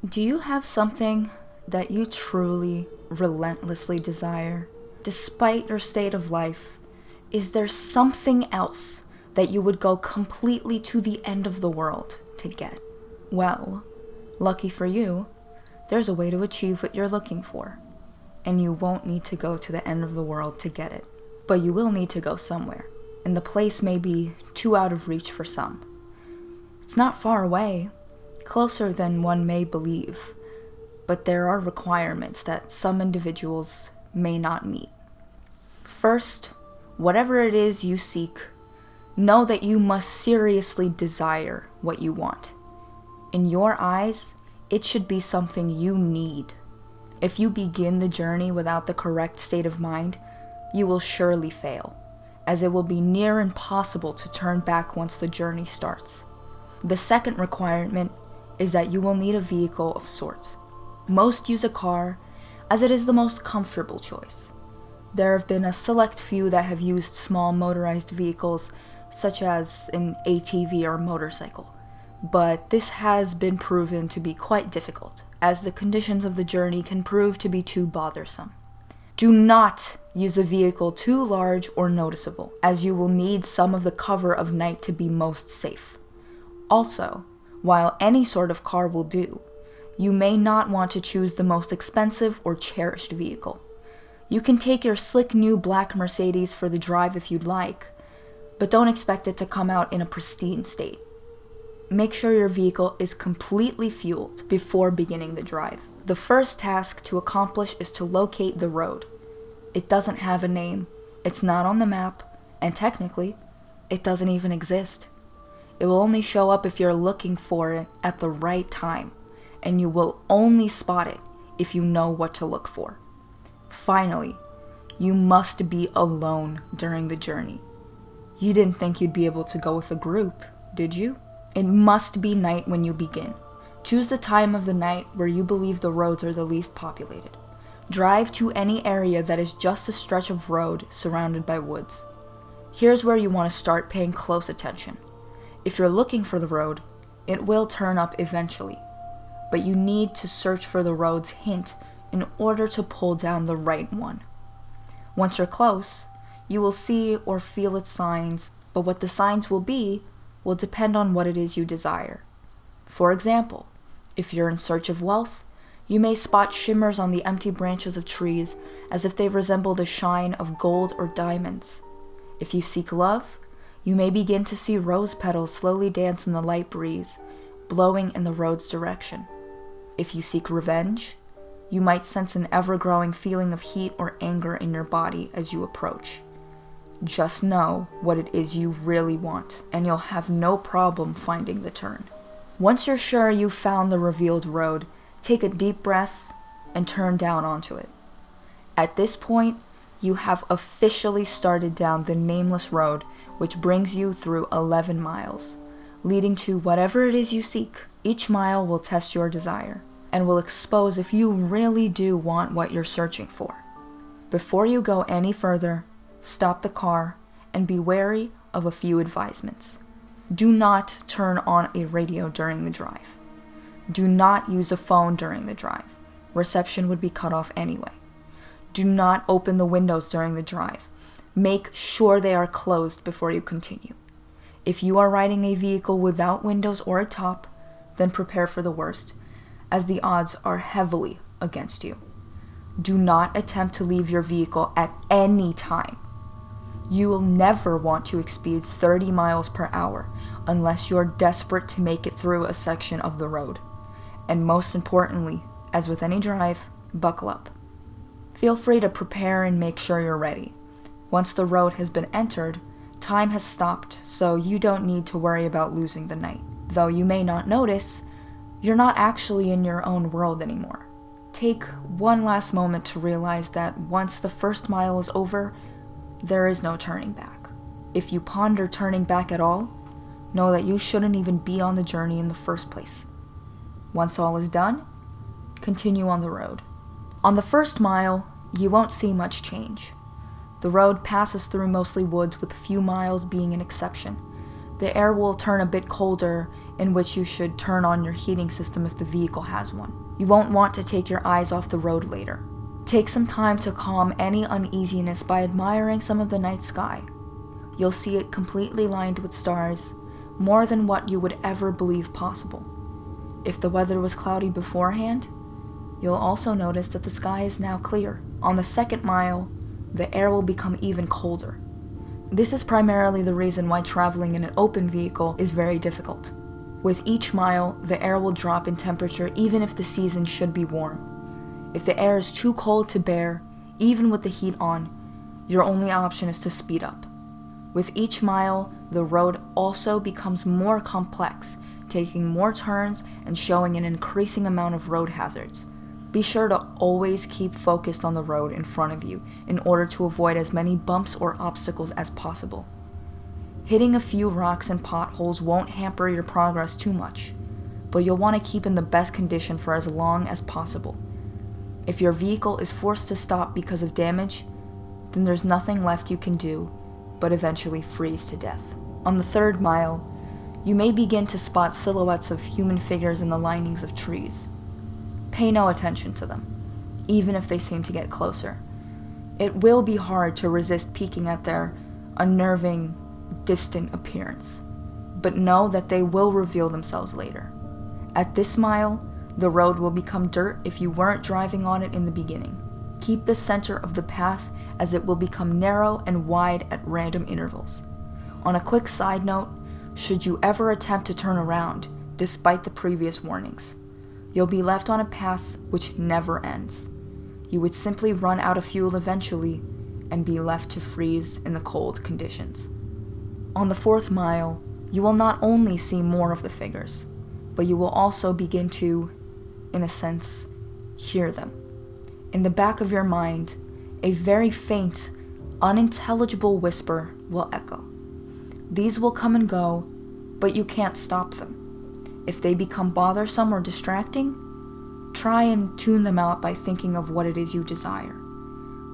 Do you have something that you truly, relentlessly desire? Despite your state of life, is there something else that you would go completely to the end of the world to get? Well, lucky for you, there's a way to achieve what you're looking for. And you won't need to go to the end of the world to get it. But you will need to go somewhere, and the place may be too out of reach for some. It's not far away, closer than one may believe, but there are requirements that some individuals may not meet. First, whatever it is you seek, know that you must seriously desire what you want. In your eyes, it should be something you need. If you begin the journey without the correct state of mind, you will surely fail, as it will be near impossible to turn back once the journey starts. The second requirement is that you will need a vehicle of sorts. Most use a car, as it is the most comfortable choice. There have been a select few that have used small motorized vehicles, such as an ATV or motorcycle. But this has been proven to be quite difficult, as the conditions of the journey can prove to be too bothersome. Do not use a vehicle too large or noticeable, as you will need some of the cover of night to be most safe. Also, while any sort of car will do, you may not want to choose the most expensive or cherished vehicle. You can take your slick new black Mercedes for the drive if you'd like, but don't expect it to come out in a pristine state. Make sure your vehicle is completely fueled before beginning the drive. The first task to accomplish is to locate the road. It doesn't have a name, it's not on the map, and technically, it doesn't even exist. It will only show up if you're looking for it at the right time, and you will only spot it if you know what to look for. Finally, you must be alone during the journey. You didn't think you'd be able to go with a group, did you? It must be night when you begin. Choose the time of the night where you believe the roads are the least populated. Drive to any area that is just a stretch of road surrounded by woods. Here's where you want to start paying close attention. If you're looking for the road, it will turn up eventually, but you need to search for the road's hint in order to pull down the right one. Once you're close, you will see or feel its signs, but what the signs will be will depend on what it is you desire. For example, if you're in search of wealth, you may spot shimmers on the empty branches of trees as if they resemble the shine of gold or diamonds. If you seek love, you may begin to see rose petals slowly dance in the light breeze, blowing in the road's direction. If you seek revenge, you might sense an ever-growing feeling of heat or anger in your body as you approach. Just know what it is you really want, and you'll have no problem finding the turn. Once you're sure you've found the revealed road, take a deep breath and turn down onto it. At this point, you have officially started down the nameless road, which brings you through 11 miles, leading to whatever it is you seek. Each mile will test your desire, and will expose if you really do want what you're searching for. Before you go any further, stop the car and be wary of a few advisements. Do not turn on a radio during the drive. Do not use a phone during the drive. Reception would be cut off anyway. Do not open the windows during the drive. Make sure they are closed before you continue. If you are riding a vehicle without windows or a top, then prepare for the worst, as the odds are heavily against you. Do not attempt to leave your vehicle at any time. You will never want to exceed 30 miles per hour unless you're desperate to make it through a section of the road. And most importantly, as with any drive, buckle up. Feel free to prepare and make sure you're ready. Once the road has been entered, time has stopped, so you don't need to worry about losing the night. Though you may not notice, you're not actually in your own world anymore. Take one last moment to realize that once the first mile is over, there is no turning back. If you ponder turning back at all, know that you shouldn't even be on the journey in the first place. Once all is done, continue on the road. On the first mile, you won't see much change. The road passes through mostly woods, with a few miles being an exception. The air will turn a bit colder in which you should turn on your heating system if the vehicle has one. You won't want to take your eyes off the road later. Take some time to calm any uneasiness by admiring some of the night sky. You'll see it completely lined with stars, more than what you would ever believe possible. If the weather was cloudy beforehand, you'll also notice that the sky is now clear. On the second mile, the air will become even colder. This is primarily the reason why traveling in an open vehicle is very difficult. With each mile, the air will drop in temperature even if the season should be warm. If the air is too cold to bear, even with the heat on, your only option is to speed up. With each mile, the road also becomes more complex, taking more turns and showing an increasing amount of road hazards. Be sure to always keep focused on the road in front of you in order to avoid as many bumps or obstacles as possible. Hitting a few rocks and potholes won't hamper your progress too much, but you'll want to keep in the best condition for as long as possible. If your vehicle is forced to stop because of damage, then there's nothing left you can do but eventually freeze to death. On the third mile, you may begin to spot silhouettes of human figures in the linings of trees. Pay no attention to them, even if they seem to get closer. It will be hard to resist peeking at their unnerving, distant appearance, but know that they will reveal themselves later. At this mile, the road will become dirt if you weren't driving on it in the beginning. Keep the center of the path as it will become narrow and wide at random intervals. On a quick side note, should you ever attempt to turn around, despite the previous warnings, you'll be left on a path which never ends. You would simply run out of fuel eventually and be left to freeze in the cold conditions. On the fourth mile, you will not only see more of the figures, but you will also begin to, in a sense, hear them. In the back of your mind, a very faint, unintelligible whisper will echo. These will come and go, but you can't stop them. If they become bothersome or distracting, try and tune them out by thinking of what it is you desire.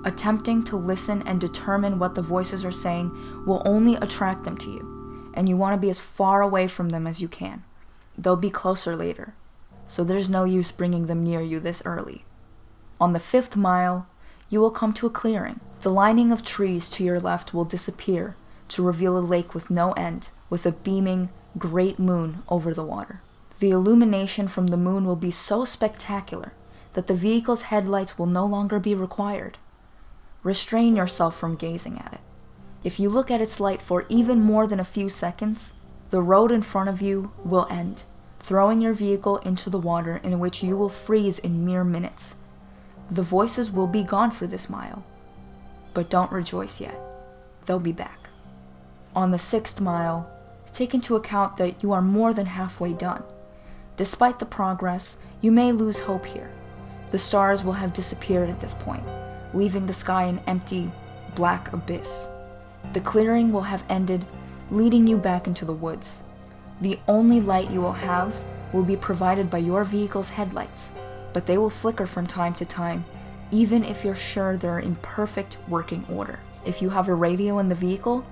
Attempting to listen and determine what the voices are saying will only attract them to you, and you want to be as far away from them as you can. They'll be closer later, so there's no use bringing them near you this early. On the fifth mile, you will come to a clearing. The lining of trees to your left will disappear to reveal a lake with no end, with a beaming, great moon over the water. The illumination from the moon will be so spectacular that the vehicle's headlights will no longer be required. Restrain yourself from gazing at it. If you look at its light for even more than a few seconds, the road in front of you will end, throwing your vehicle into the water in which you will freeze in mere minutes. The voices will be gone for this mile, but don't rejoice yet. They'll be back. On the sixth mile, take into account that you are more than halfway done. Despite the progress, you may lose hope here. The stars will have disappeared at this point, leaving the sky an empty, black abyss. The clearing will have ended, leading you back into the woods. The only light you will have will be provided by your vehicle's headlights, but they will flicker from time to time, even if you're sure they're in perfect working order. If you have a radio in the vehicle,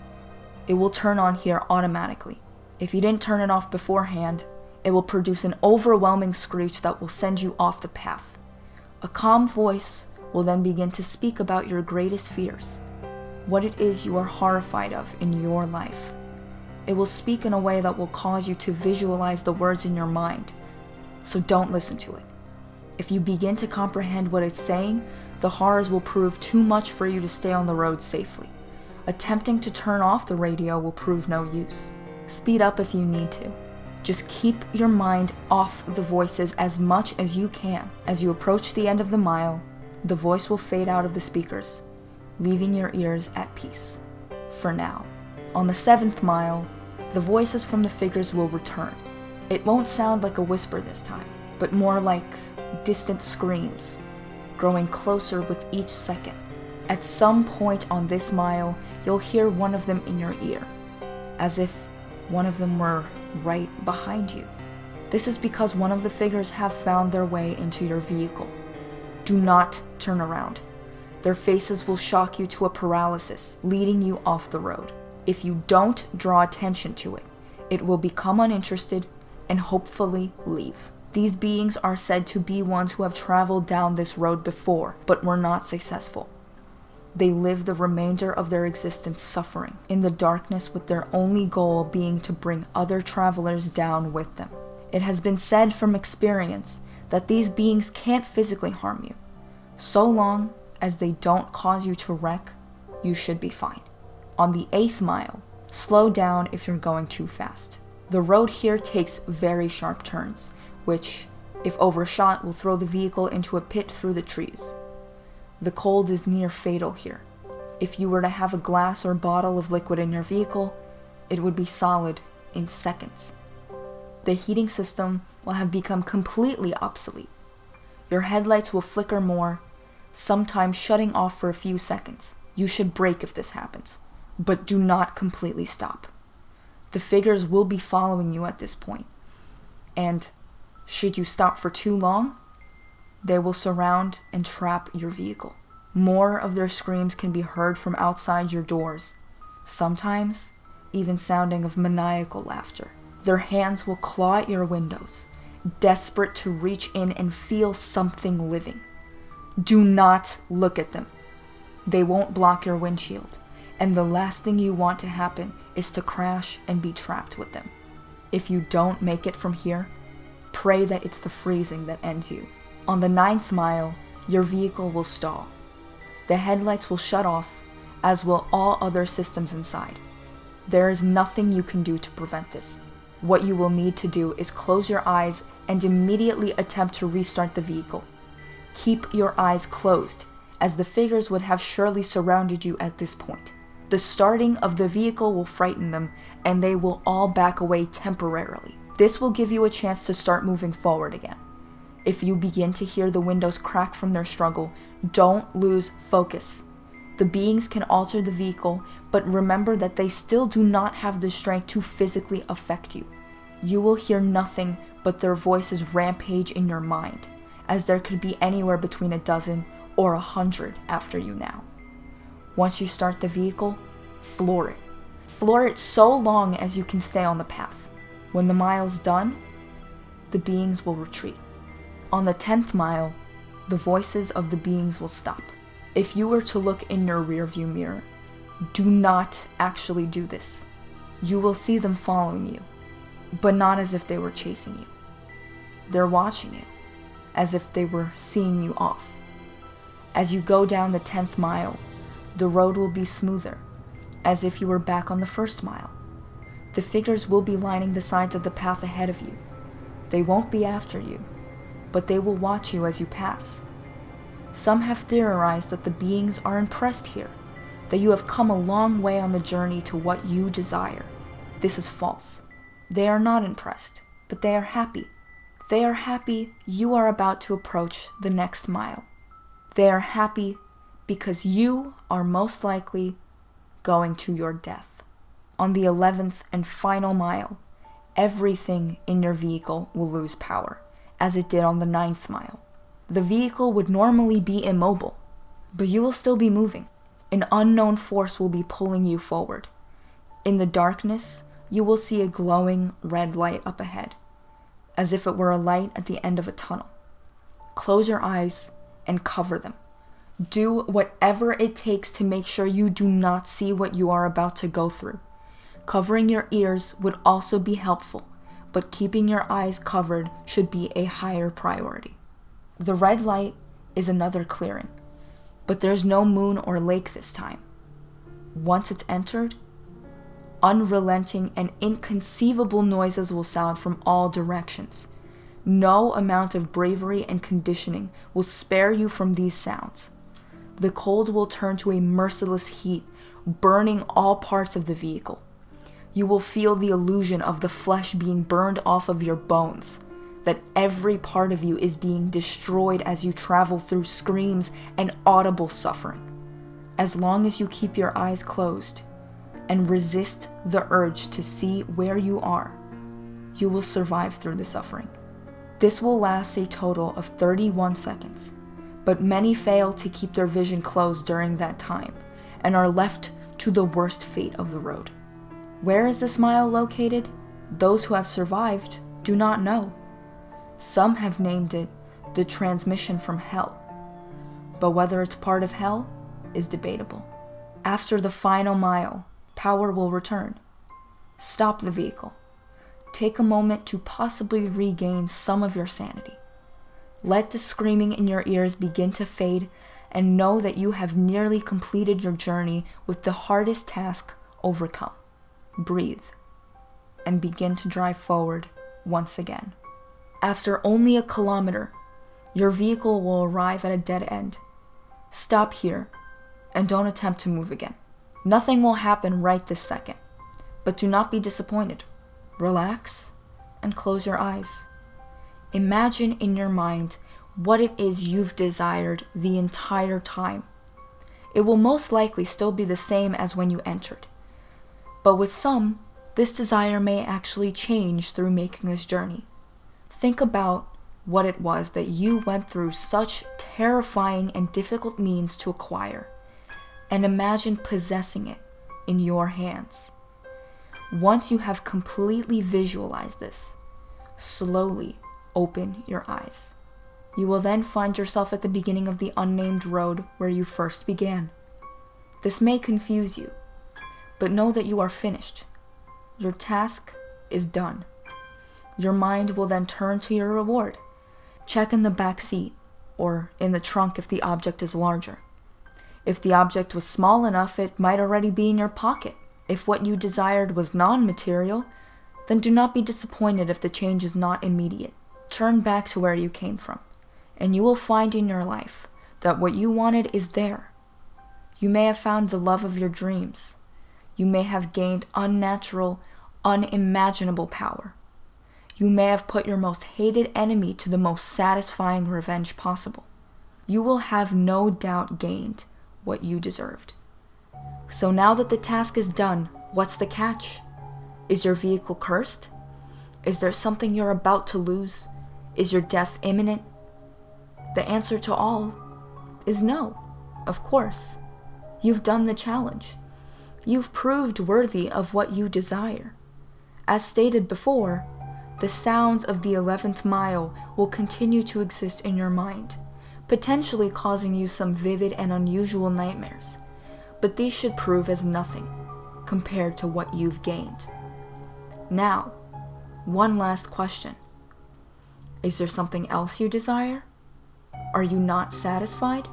it will turn on here automatically. If you didn't turn it off beforehand, it will produce an overwhelming screech that will send you off the path. A calm voice will then begin to speak about your greatest fears, what it is you are horrified of in your life. It will speak in a way that will cause you to visualize the words in your mind, so don't listen to it. If you begin to comprehend what it's saying, the horrors will prove too much for you to stay on the road safely. Attempting to turn off the radio will prove no use. Speed up if you need to. Just keep your mind off the voices as much as you can. As you approach the end of the mile, the voice will fade out of the speakers, leaving your ears at peace. For now. On the seventh mile, the voices from the figures will return. It won't sound like a whisper this time, but more like distant screams, growing closer with each second. At some point on this mile, you'll hear one of them in your ear, as if one of them were right behind you. This is because one of the figures have found their way into your vehicle. Do not turn around. Their faces will shock you to a paralysis, leading you off the road. If you don't draw attention to it, it will become uninterested and hopefully leave. These beings are said to be ones who have traveled down this road before, but were not successful. They live the remainder of their existence suffering in the darkness, with their only goal being to bring other travelers down with them. It has been said from experience that these beings can't physically harm you. So long as they don't cause you to wreck, you should be fine. On the 8th mile, slow down if you're going too fast. The road here takes very sharp turns, which, if overshot, will throw the vehicle into a pit through the trees. The cold is near fatal here. If you were to have a glass or bottle of liquid in your vehicle, it would be solid in seconds. The heating system will have become completely obsolete. Your headlights will flicker more, sometimes shutting off for a few seconds. You should brake if this happens, but do not completely stop. The figures will be following you at this point, and should you stop for too long, they will surround and trap your vehicle. More of their screams can be heard from outside your doors, sometimes even sounding of maniacal laughter. Their hands will claw at your windows, desperate to reach in and feel something living. Do not look at them. They won't block your windshield, and the last thing you want to happen is to crash and be trapped with them. If you don't make it from here, pray that it's the freezing that ends you. On the 9th mile, your vehicle will stall. The headlights will shut off, as will all other systems inside. There is nothing you can do to prevent this. What you will need to do is close your eyes and immediately attempt to restart the vehicle. Keep your eyes closed, as the figures would have surely surrounded you at this point. The starting of the vehicle will frighten them, and they will all back away temporarily. This will give you a chance to start moving forward again. If you begin to hear the windows crack from their struggle, don't lose focus. The beings can alter the vehicle, but remember that they still do not have the strength to physically affect you. You will hear nothing but their voices rampage in your mind, as there could be anywhere between a dozen or 100 after you now. Once you start the vehicle, floor it. Floor it so long as you can stay on the path. When the mile's done, the beings will retreat. On the 10th mile, the voices of the beings will stop. If you were to look in your rearview mirror, do not actually do this. You will see them following you, but not as if they were chasing you. They're watching you, as if they were seeing you off. As you go down the 10th mile, the road will be smoother, as if you were back on the 1st mile. The figures will be lining the sides of the path ahead of you. They won't be after you, but they will watch you as you pass. Some have theorized that the beings are impressed here, that you have come a long way on the journey to what you desire. This is false. They are not impressed, but they are happy. They are happy you are about to approach the next mile. They are happy because you are most likely going to your death. On the 11th and final mile, everything in your vehicle will lose power, as it did on the 9th mile. The vehicle would normally be immobile, but you will still be moving. An unknown force will be pulling you forward. In the darkness, you will see a glowing red light up ahead, as if it were a light at the end of a tunnel. Close your eyes and cover them. Do whatever it takes to make sure you do not see what you are about to go through. Covering your ears would also be helpful, but keeping your eyes covered should be a higher priority. The red light is another clearing, but there's no moon or lake this time. Once it's entered, unrelenting and inconceivable noises will sound from all directions. No amount of bravery and conditioning will spare you from these sounds. The cold will turn to a merciless heat, burning all parts of the vehicle. You will feel the illusion of the flesh being burned off of your bones, that every part of you is being destroyed as you travel through screams and audible suffering. As long as you keep your eyes closed and resist the urge to see where you are, you will survive through the suffering. This will last a total of 31 seconds, but many fail to keep their vision closed during that time and are left to the worst fate of the road. Where is this mile located? Those who have survived do not know. Some have named it the transmission from hell, but whether it's part of hell is debatable. After the final mile, power will return. Stop the vehicle. Take a moment to possibly regain some of your sanity. Let the screaming in your ears begin to fade, and know that you have nearly completed your journey with the hardest task overcome. Breathe, and begin to drive forward once again. After only a kilometer, your vehicle will arrive at a dead end. Stop here, and don't attempt to move again. Nothing will happen right this second, but do not be disappointed. Relax and close your eyes. Imagine in your mind what it is you've desired the entire time. It will most likely still be the same as when you entered, but with some, this desire may actually change through making this journey. Think about what it was that you went through such terrifying and difficult means to acquire, and imagine possessing it in your hands. Once you have completely visualized this, slowly open your eyes. You will then find yourself at the beginning of the unnamed road where you first began. This may confuse you, but know that you are finished. Your task is done. Your mind will then turn to your reward. Check in the back seat, or in the trunk if the object is larger. If the object was small enough, it might already be in your pocket. If what you desired was non-material, then do not be disappointed if the change is not immediate. Turn back to where you came from, and you will find in your life that what you wanted is there. You may have found the love of your dreams. You may have gained unnatural, unimaginable power. You may have put your most hated enemy to the most satisfying revenge possible. You will have no doubt gained what you deserved. So now that the task is done, what's the catch? Is your vehicle cursed? Is there something you're about to lose? Is your death imminent? The answer to all is no, of course. You've done the challenge. You've proved worthy of what you desire. As stated before, the sounds of the 11th mile will continue to exist in your mind, potentially causing you some vivid and unusual nightmares, but these should prove as nothing compared to what you've gained. Now, one last question. Is there something else you desire? Are you not satisfied?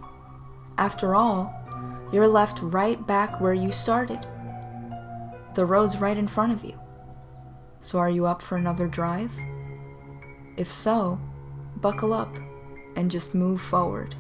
After all, you're left right back where you started. The road's right in front of you. So are you up for another drive? If so, buckle up and just move forward.